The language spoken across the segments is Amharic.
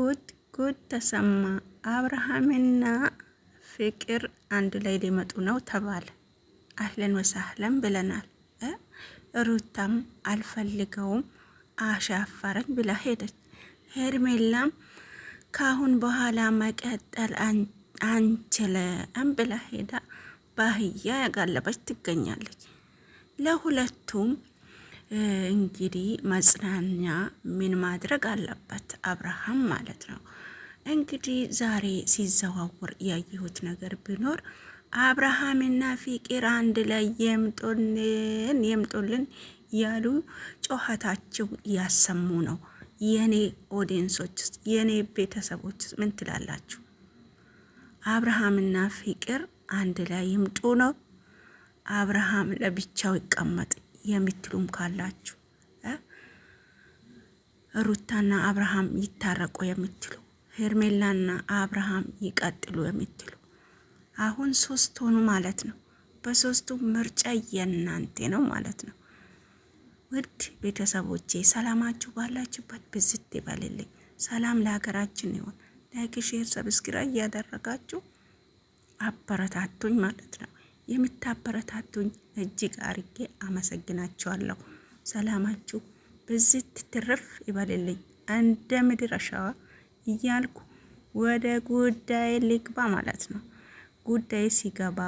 ጉድ ተሰማ። አብርሃምና ፍቅር አንድ ላይ ሊመጡ ነው ተባለ። አህለን ወሳህለን ብለናል። ሩታም አልፈልገውም አሻፈረኝ ብላ ሄደች። ሄርሜላም ካሁን በኋላ መቀጠል አንችልም ብላ ሄዳ ባህያ ያጋለበች ትገኛለች። ለሁለቱም እንግዲህ መጽናኛ ምን ማድረግ አለበት አብርሃም ማለት ነው። እንግዲህ ዛሬ ሲዘዋወር ያየሁት ነገር ቢኖር አብርሃምና ፍቅር አንድ ላይ የምጦልን ያሉ ጮኸታቸው ያሰሙ ነው። የኔ ኦዲየንሶች የኔ ቤተሰቦች ምን ትላላችሁ? አብርሃምና ፍቅር አንድ ላይ ይምጡ ነው? አብርሃም ለብቻው ይቀመጥ የምትሉም ካላችሁ፣ ሩታና አብርሃም ይታረቁ የምትሉ፣ ሄርሜላና አብርሃም ይቀጥሉ የምትሉ፣ አሁን ሶስት ሆኑ ማለት ነው። በሶስቱ ምርጫ የናንተ ነው ማለት ነው። ውድ ቤተሰቦቼ ሰላማችሁ ባላችሁበት ብዝት ይበልልኝ። ሰላም ለሀገራችን ይሁን። ላይክ፣ ሼር፣ ሰብስክራይብ እያደረጋችሁ አበረታቱኝ ማለት ነው። የምታበረታቱኝ እጅግ አርጌ አመሰግናችኋለሁ። ሰላማችሁ ብዝት ትርፍ ይበልልኝ እንደ ምድር አሸዋ እያልኩ ወደ ጉዳይ ልግባ ማለት ነው። ጉዳይ ሲገባ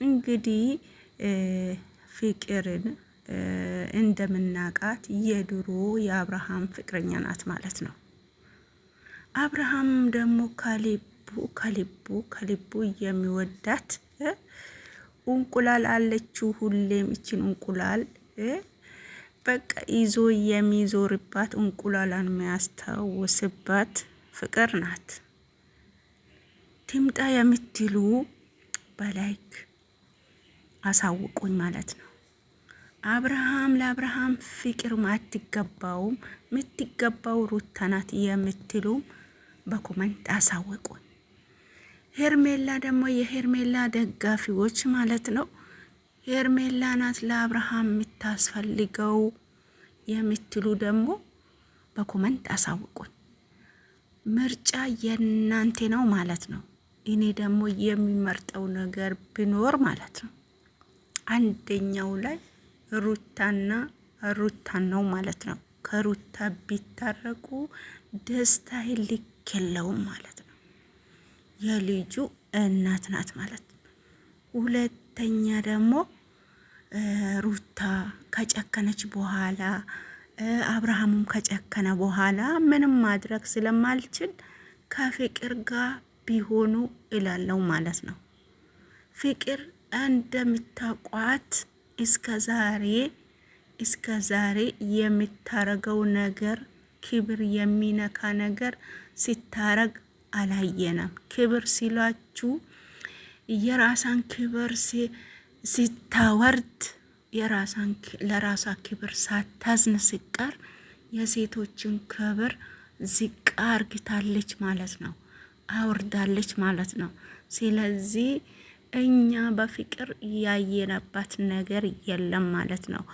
እንግዲህ ፍቅርን እንደምናቃት የድሮ የአብርሃም ፍቅረኛ ናት ማለት ነው። አብርሃም ደግሞ ከልቡ የሚወዳት እንቁላል አለችው። ሁሌም እችን እንቁላል በቃ ይዞ የሚዞርባት እንቁላላን የሚያስታውስባት ፍቅር ናት። ትምጣ የምትሉ በላይክ አሳውቁኝ ማለት ነው። ለአብርሃም ፍቅር አትገባውም፣ የምትገባው ሩታ ናት የምትሉ በኮመንት አሳውቁኝ። ሄርሜላ ደግሞ የሄርሜላ ደጋፊዎች ማለት ነው፣ ሄርሜላ ናት ለአብርሃም የምታስፈልገው የምትሉ ደግሞ በኮመንት አሳውቁኝ። ምርጫ የናንተ ነው ማለት ነው። እኔ ደግሞ የሚመርጠው ነገር ቢኖር ማለት ነው አንደኛው ላይ ሩታን ነው ማለት ነው። ከሩታ ቢታረቁ ደስታ ልክ የለውም ማለት ነው። የልጁ እናት ናት ማለት ነው። ሁለተኛ ደግሞ ሩታ ከጨከነች በኋላ አብርሃምም ከጨከነ በኋላ ምንም ማድረግ ስለማልችል ከፍቅር ጋር ቢሆኑ እላለው ማለት ነው። ፍቅር እንደምታቋት እስከ ዛሬ የምታረገው ነገር ክብር የሚነካ ነገር ሲታረግ አላየንም። ክብር ሲላችሁ የራሳን ክብር ሲታወርድ ለራሳ ክብር ሳታዝን ሲቀር የሴቶችን ክብር ዝቅ አርግታለች ማለት ነው፣ አውርዳለች ማለት ነው። ስለዚህ እኛ በፍቅር ያየነባት ነገር የለም ማለት ነው።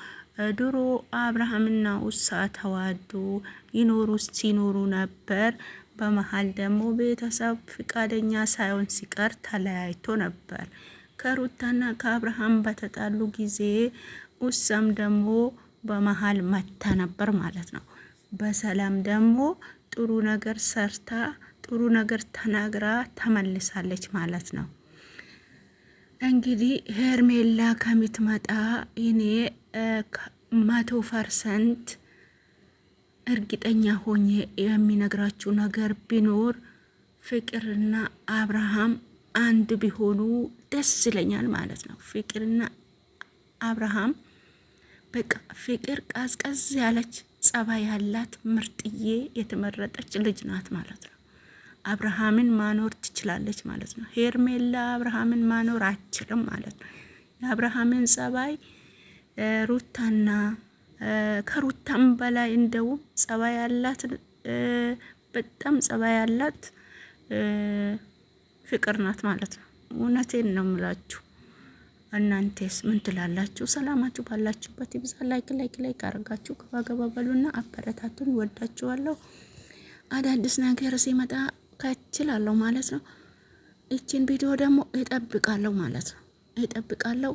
ድሮ አብርሃምና ውሳ ተዋዱ ሲኖሩ ነበር። በመሃል ደግሞ ቤተሰብ ፍቃደኛ ሳይሆን ሲቀር ተለያይቶ ነበር። ከሩታና ከአብርሃም በተጣሉ ጊዜ ውሳም ደግሞ በመሃል መታ ነበር ማለት ነው። በሰላም ደግሞ ጥሩ ነገር ሰርታ ጥሩ ነገር ተናግራ ተመልሳለች ማለት ነው። እንግዲህ ሄርሜላ ከምትመጣ እኔ 100% እርግጠኛ ሆኜ የሚነግራችሁ ነገር ቢኖር ፍቅርና አብርሃም አንድ ቢሆኑ ደስ ይለኛል ማለት ነው። ፍቅርና አብርሃም በቃ ፍቅር ቀዝቀዝ ያለች ጸባይ ያላት ምርጥዬ የተመረጠች ልጅ ናት ማለት ነው። አብርሃምን ማኖር ትችላለች ማለት ነው። ሄርሜላ አብርሃምን ማኖር አችልም ማለት ነው። የአብርሃምን ጸባይ ሩታና ከሩታም በላይ እንደውም ጸባይ ያላት በጣም ጸባይ ያላት ፍቅር ናት ማለት ነው። እውነቴን ነው የምላችሁ። እናንተስ ምን ትላላችሁ? ሰላማችሁ ባላችሁበት ይብዛ። ላይክ አርጋችሁ ገባ በሉና አበረታቱን። ወዳችኋለሁ። አዳዲስ ነገር ሲመጣ ከችላለሁ ማለት ነው። እችን ቪዲዮ ደግሞ እጠብቃለሁ ማለት ነው። እጠብቃለሁ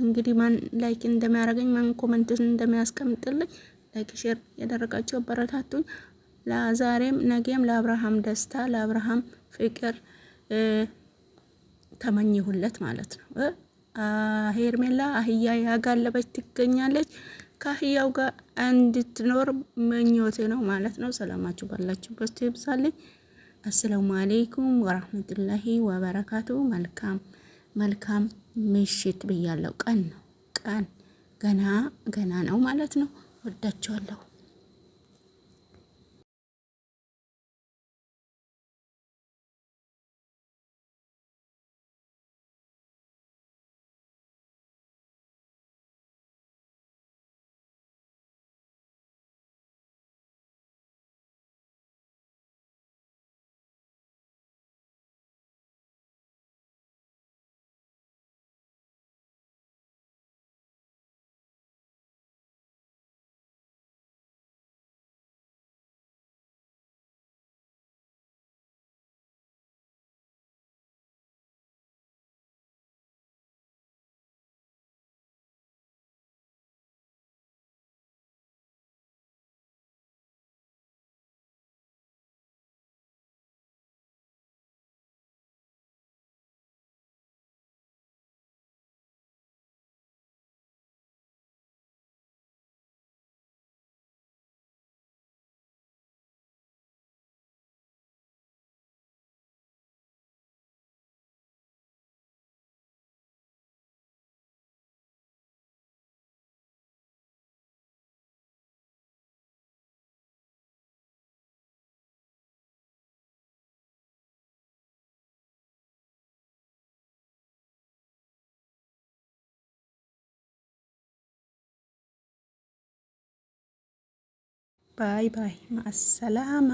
እንግዲህ ማን ላይክ እንደሚያደርገኝ ማን ኮሜንት እንደሚያስቀምጥልኝ ላይክ ሼር ያደረጋችሁ አበረታቱኝ። ለዛሬም ነገም ለአብርሃም ደስታ ለአብርሃም ፍቅር ተመኝሁለት ማለት ነው። ሄርሜላ አህያ ያጋለበች ትገኛለች። ከአህያው ጋር እንድትኖር ምኞቴ ነው ማለት ነው። ሰላማችሁ ባላችሁበት ይብዛልኝ። አሰላሙ አሌይኩም ወራህመቱላሂ ወበረካቱ። መልካም ምሽት ብያለሁ። ቀን ነው ቀን ገና ነው ማለት ነው። ወዳችኋለሁ። ባይ ባይ ማሰላማ